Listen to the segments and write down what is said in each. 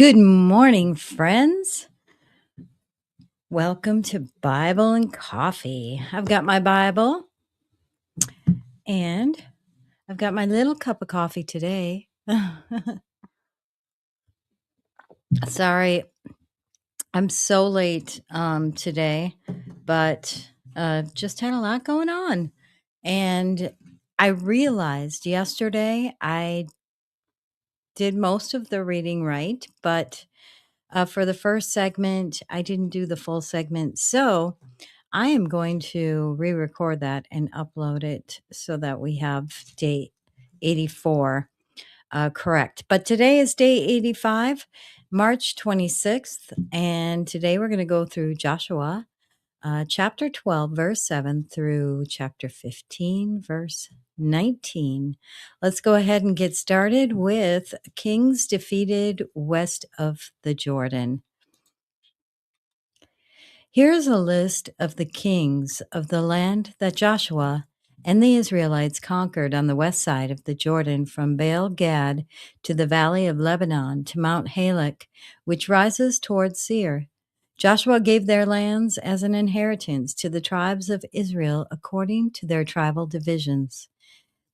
Good morning, friends. Welcome to Bible and Coffee. I've got my Bible and I've got my little cup of coffee today. Sorry, I'm so late today, but just had a lot going on. And I realized yesterday I did most of the reading right, but for the first segment, I didn't do the full segment. So I am going to re record that and upload it so that we have day 84 correct. But today is day 85, March 26th. And today we're going to go through Joshua chapter 12, verse 7 through chapter 15, verse 19. Let's go ahead and get started with kings defeated west of the Jordan. Here is a list of the kings of the land that Joshua and the Israelites conquered on the west side of the Jordan from Baal Gad to the valley of Lebanon to Mount Halak, which rises towards Seir. Joshua gave their lands as an inheritance to the tribes of Israel according to their tribal divisions.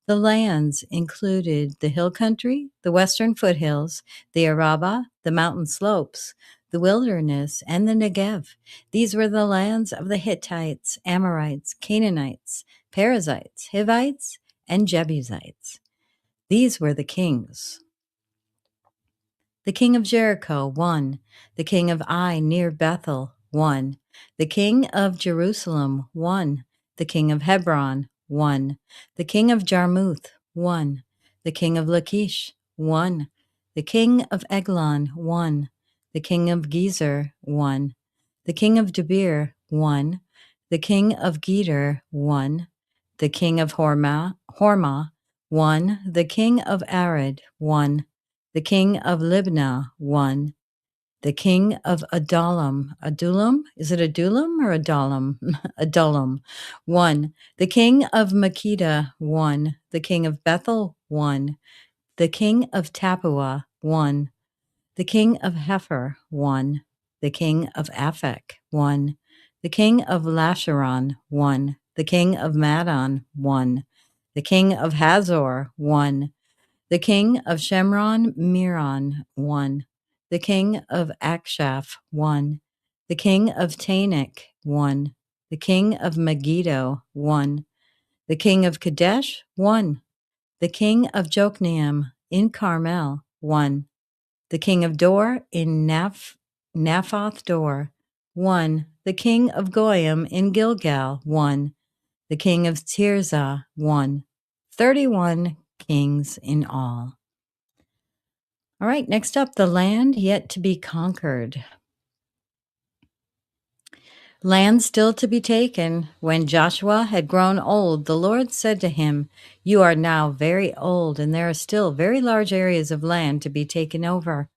The lands included the hill country, the western foothills, the Arabah, the mountain slopes, the wilderness, and the Negev. These were the lands of the Hittites, Amorites, Canaanites, Perizzites, Hivites, and Jebusites. These were the kings. The king of Jericho, 1. The king of Ai near Bethel, 1. The king of Jerusalem, 1. The king of Hebron, 1. The king of Jarmuth, 1. The king of Lachish, 1. The king of Eglon, 1. The king of Gezer, 1. The king of Debir, 1. The king of Geder, 1. The king of Hormah, 1. The king of Arad, 1. The king of Libnah, 1. The king of Adullam, is it Adullam or Adullam? Adullam, 1. The king of Makkedah, 1. The king of Bethel, 1. The king of Tappuah, 1. The king of Hepher, 1. The king of Aphek, 1. The king of Lasharon, 1. The king of Madon, 1. The king of Hazor, 1. The king of Shemron Miron, 1. The king of Akshaph, 1. The king of Tanakh, 1. The king of Megiddo, 1. The king of Kadesh, 1. The king of Jokneam in Carmel, 1. The king of Dor in Naphoth Dor, 1. The king of Goyim in Gilgal, 1. The king of Tirzah, 1. 31 kings in all. All right, next up, the land yet to be conquered. Land still to be taken. When Joshua had grown old, the Lord said to him, "You are now very old, and there are still very large areas of land to be taken over.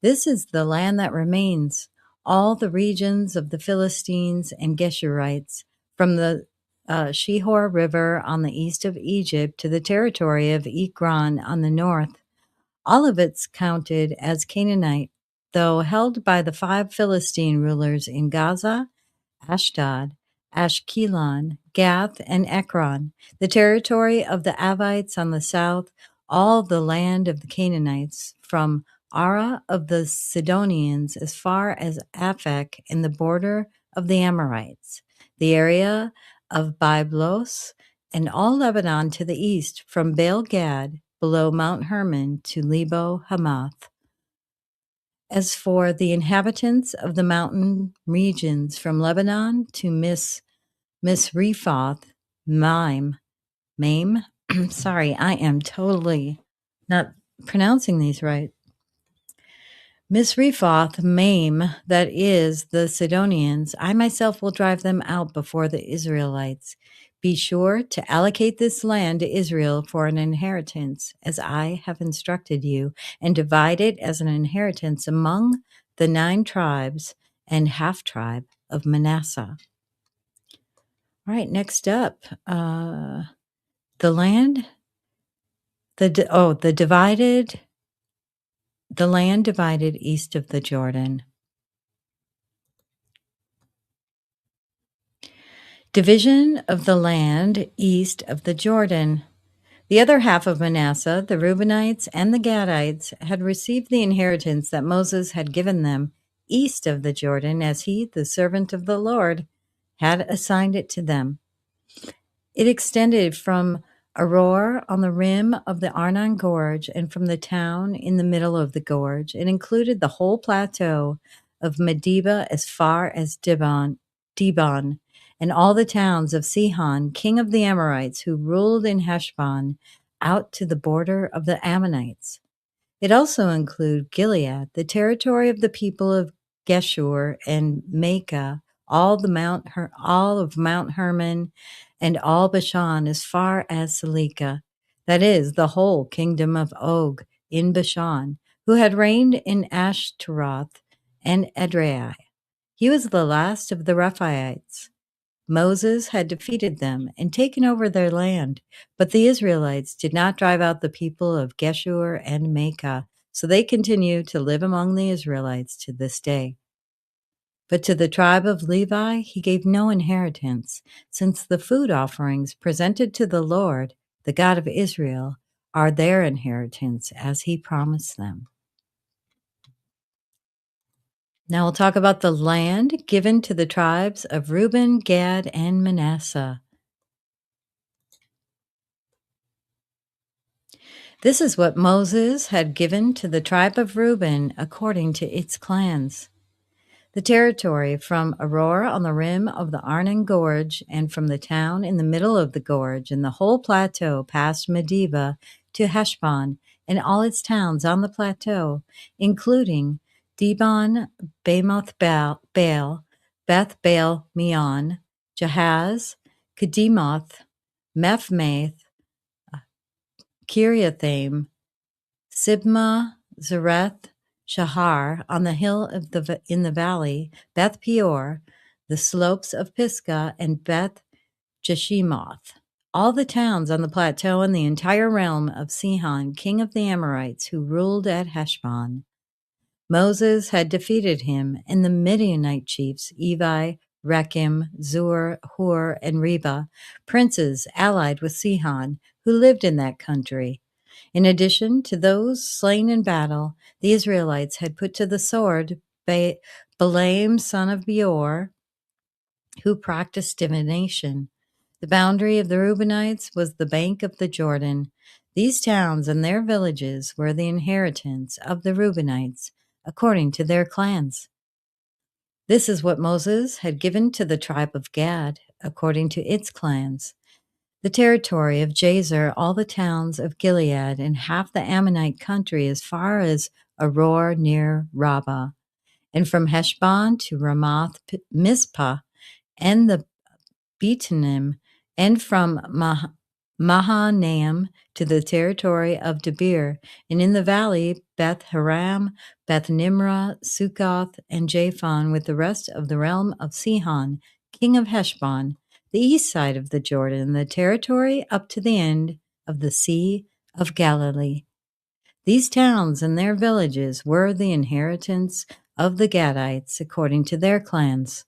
This is the land that remains, all the regions of the Philistines and Geshurites, from the Shihor River on the east of Egypt to the territory of Ekron on the north. All of it's counted as Canaanite, though held by the 5 Philistine rulers in Gaza, Ashdod, Ashkelon, Gath, and Ekron, the territory of the Avites on the south, all the land of the Canaanites, from Ara of the Sidonians as far as Aphek in the border of the Amorites, the area of Byblos, and all Lebanon to the east, from Baal Gad below Mount Hermon to Lebo Hamath. As for the inhabitants of the mountain regions from Lebanon to Misrephoth, Maim, sorry, I am totally not pronouncing these right. Misrephoth, Maim, that is the Sidonians, I myself will drive them out before the Israelites. Be sure to allocate this land to Israel for an inheritance, as I have instructed you, and divide it as an inheritance among the 9 tribes and half-tribe of Manasseh. All right, next up, the land, the divided The land divided east of the Jordan. Division of the land east of the Jordan. The other half of Manasseh, the Reubenites and the Gadites, had received the inheritance that Moses had given them east of the Jordan, as he, the servant of the Lord, had assigned it to them. It extended from Aroer on the rim of the Arnon Gorge and from the town in the middle of the gorge. It included the whole plateau of Medeba as far as Dibon, and all the towns of Sihon, king of the Amorites, who ruled in Heshbon, out to the border of the Ammonites. It also included Gilead, the territory of the people of Geshur and Maacah, all of Mount Hermon, and all Bashan as far as Salekah, that is, the whole kingdom of Og in Bashan, who had reigned in Ashtaroth and Edrei. He was the last of the Rephaites. Moses had defeated them and taken over their land, but the Israelites did not drive out the people of Geshur and Maacah, so they continue to live among the Israelites to this day. But to the tribe of Levi he gave no inheritance, since the food offerings presented to the Lord, the God of Israel, are their inheritance, as he promised them. Now we'll talk about the land given to the tribes of Reuben, Gad, and Manasseh. This is what Moses had given to the tribe of Reuben according to its clans. The territory from Aroer on the rim of the Arnon Gorge and from the town in the middle of the gorge and the whole plateau past Medeba to Heshbon and all its towns on the plateau, including Dibon, Bamoth Baal, Beth Baal Meon, Jahaz, Kedemoth, Mephmath, Kiriathaim, Sibmah, Zareth, Shahar, on the hill in the valley, Beth Peor, the slopes of Pisgah, and Beth Jeshimoth, all the towns on the plateau and the entire realm of Sihon, king of the Amorites, who ruled at Heshbon. Moses had defeated him, and the Midianite chiefs, Evi, Rechem, Zur, Hur, and Reba, princes allied with Sihon, who lived in that country. In addition to those slain in battle, the Israelites had put to the sword Balaam, son of Beor, who practiced divination. The boundary of the Reubenites was the bank of the Jordan. These towns and their villages were the inheritance of the Reubenites, according to their clans. This is what Moses had given to the tribe of Gad, according to its clans. The territory of Jazer, all the towns of Gilead, and half the Ammonite country as far as Aroer near Rabbah, and from Heshbon to Ramoth Mizpah, and the Betanim, and from Mahanaim to the territory of Debir, and in the valley Beth Haram, Beth Nimrah, Succoth, and Japhon, with the rest of the realm of Sihon, king of Heshbon, the east side of the Jordan, the territory up to the end of the Sea of Galilee. These towns and their villages were the inheritance of the Gadites according to their clans.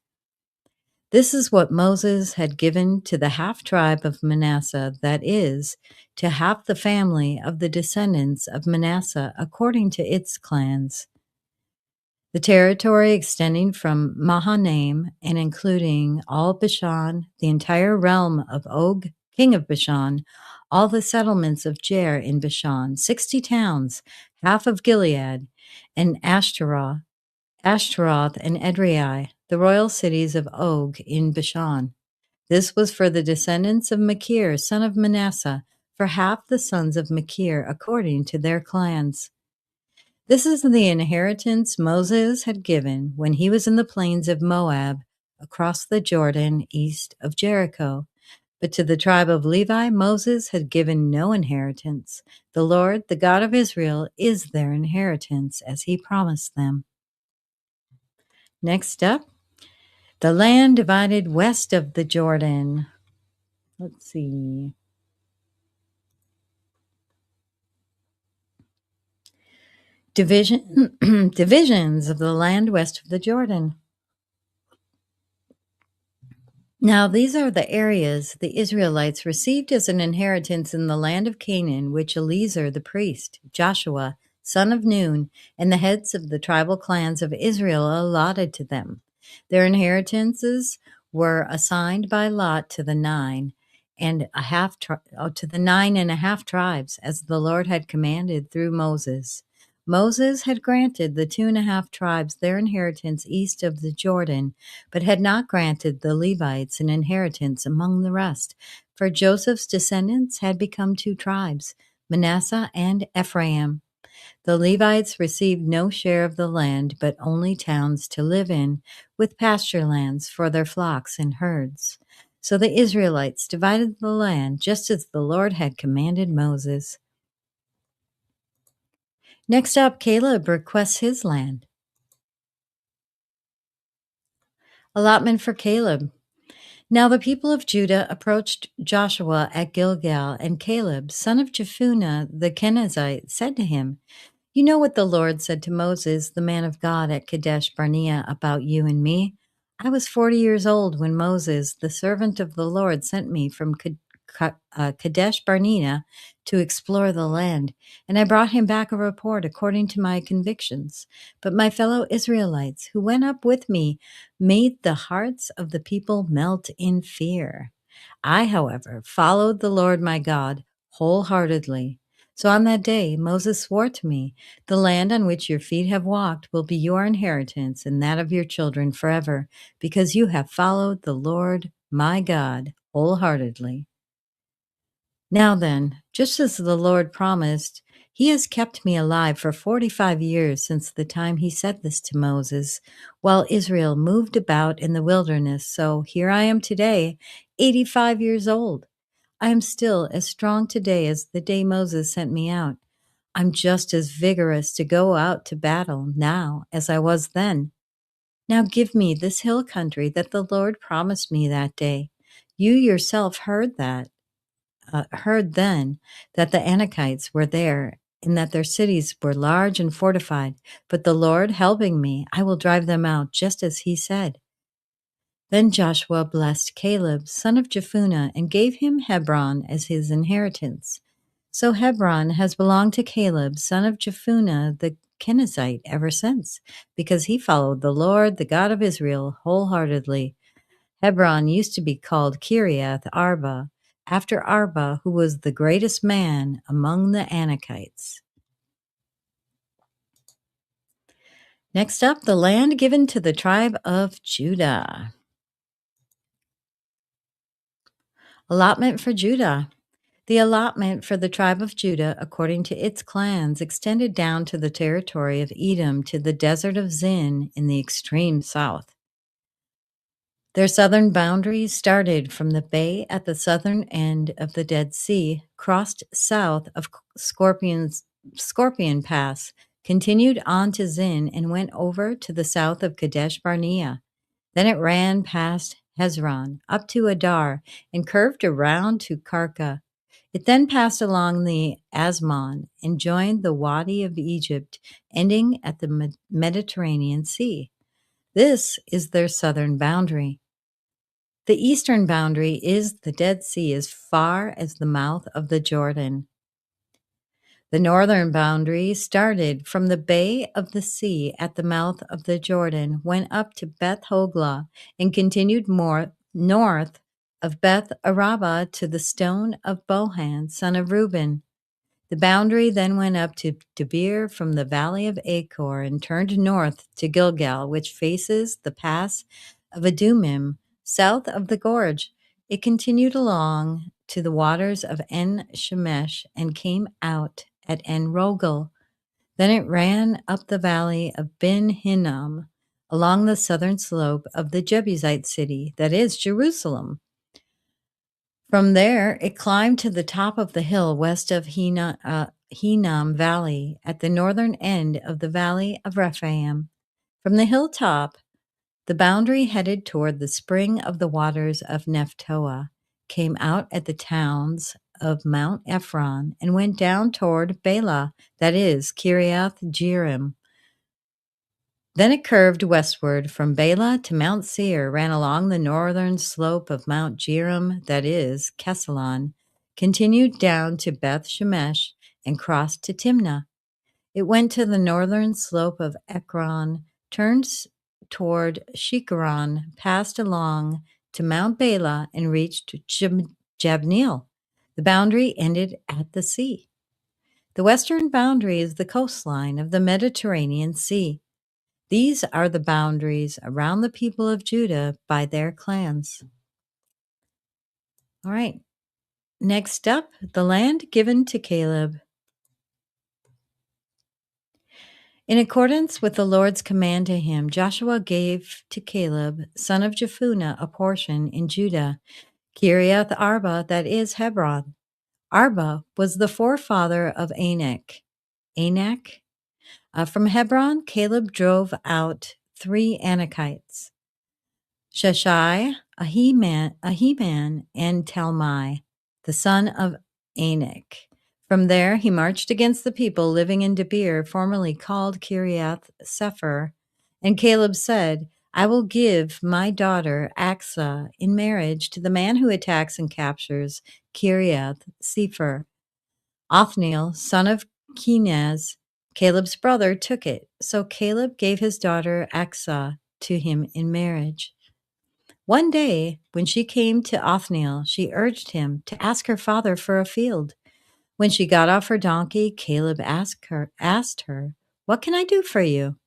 This is what Moses had given to the half-tribe of Manasseh, that is, to half the family of the descendants of Manasseh according to its clans. The territory extending from Mahanaim and including all Bashan, the entire realm of Og, king of Bashan, all the settlements of Jair in Bashan, 60 towns, half of Gilead, and Ashtaroth and Edrei, the royal cities of Og in Bashan. This was for the descendants of Machir, son of Manasseh, for half the sons of Machir according to their clans. This is the inheritance Moses had given when he was in the plains of Moab, across the Jordan, east of Jericho. But to the tribe of Levi, Moses had given no inheritance. The Lord, the God of Israel, is their inheritance, as he promised them. Next up, the land divided west of the Jordan. Let's see. Divisions of the land west of the Jordan. Now, these are the areas the Israelites received as an inheritance in the land of Canaan, which Eliezer the priest, Joshua, son of Nun, and the heads of the tribal clans of Israel allotted to them. Their inheritances were assigned by lot to the nine and a half tribes, as the Lord had commanded through Moses. Moses had granted the 2.5 tribes their inheritance east of the Jordan, but had not granted the Levites an inheritance among the rest, for Joseph's descendants had become 2 tribes, Manasseh and Ephraim. The Levites received no share of the land, but only towns to live in, with pasture lands for their flocks and herds. So the Israelites divided the land just as the Lord had commanded Moses. Next up, Caleb requests his land. Allotment for Caleb. Now the people of Judah approached Joshua at Gilgal, and Caleb, son of Jephunneh the Kenizzite, said to him, "You know what the Lord said to Moses, the man of God, at Kadesh Barnea about you and me? I was 40 years old when Moses, the servant of the Lord, sent me from Kadesh Barnea to explore the land, and I brought him back a report according to my convictions. But my fellow Israelites who went up with me made the hearts of the people melt in fear. I, however, followed the Lord my God wholeheartedly. So on that day Moses swore to me, 'The land on which your feet have walked will be your inheritance and that of your children forever, because you have followed the Lord my God wholeheartedly.' Now then, just as the Lord promised, he has kept me alive for 45 years since the time he said this to Moses, while Israel moved about in the wilderness. So here I am today, 85 years old. I am still as strong today as the day Moses sent me out. I'm just as vigorous to go out to battle now as I was then. Now give me this hill country that the Lord promised me that day. You yourself heard then that the Anakites were there, and that their cities were large and fortified. But the Lord helping me, I will drive them out, just as he said." Then Joshua blessed Caleb, son of Jephunneh, and gave him Hebron as his inheritance. So Hebron has belonged to Caleb, son of Jephunneh the Kenizzite, ever since, because he followed the Lord, the God of Israel, wholeheartedly. Hebron used to be called Kiriath Arba, after Arba, who was the greatest man among the Anakites. Next up, the land given to the tribe of Judah. Allotment for Judah. The allotment for the tribe of Judah, according to its clans, extended down to the territory of Edom to the desert of Zin in the extreme south. Their southern boundaries started from the bay at the southern end of the Dead Sea, crossed south of Scorpion Pass, continued on to Zin, and went over to the south of Kadesh Barnea. Then it ran past Hezron, up to Adar, and curved around to Karka. It then passed along the Asmon and joined the Wadi of Egypt, ending at the Mediterranean Sea. This is their southern boundary. The eastern boundary is the Dead Sea as far as the mouth of the Jordan. The northern boundary started from the Bay of the Sea at the mouth of the Jordan, went up to Beth Hoglah, and continued more north of Beth Araba to the stone of Bohan, son of Reuben. The boundary then went up to Debir from the valley of Achor and turned north to Gilgal, which faces the pass of Adumim, south of the gorge. It continued along to the waters of En Shemesh and came out at En Rogel. Then it ran up the valley of Ben Hinnom, along the southern slope of the Jebusite city, that is, Jerusalem. From there, it climbed to the top of the hill west of Hinnom Valley, at the northern end of the valley of Rephaim. From the hilltop, the boundary headed toward the spring of the waters of Nephtoah, came out at the towns of Mount Ephron and went down toward Bela, that is, Kiriath Jearim. Then it curved westward from Bela to Mount Seir, ran along the northern slope of Mount Jearim, that is, Kesalon, continued down to Beth Shemesh, and crossed to Timnah. It went to the northern slope of Ekron, turned toward Shikharon, passed along to Mount Bela, and reached Jabneel. The boundary ended at the sea. The western boundary is the coastline of the Mediterranean Sea. These are the boundaries around the people of Judah by their clans. All right. Next up, the land given to Caleb. In accordance with the Lord's command to him, Joshua gave to Caleb, son of Jephunneh, a portion in Judah, Kiriath Arba, that is Hebron. Arba was the forefather of Anak. From Hebron, Caleb drove out 3 Anakites, Sheshai, Ahiman, and Talmai, the son of Anak. From there, he marched against the people living in Debir, formerly called Kiriath Sepher. And Caleb said, I will give my daughter Aksa in marriage to the man who attacks and captures Kiriath Sepher. Othniel, son of Kenaz, Caleb's brother, took it. So Caleb gave his daughter Aksa to him in marriage. One day, when she came to Othniel, she urged him to ask her father for a field. When she got off her donkey, Caleb asked her, What can I do for you?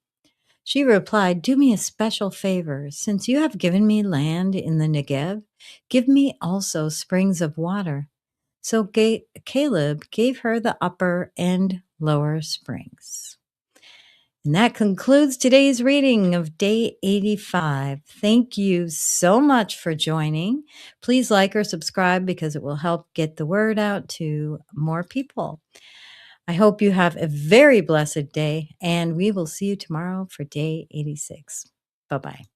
She replied, Do me a special favor. Since you have given me land in the Negev, give me also springs of water. So Caleb gave her the upper and lower springs. And that concludes today's reading of Day 85. Thank you so much for joining. Please like or subscribe because it will help get the word out to more people. I hope you have a very blessed day, and we will see you tomorrow for Day 86. Bye-bye.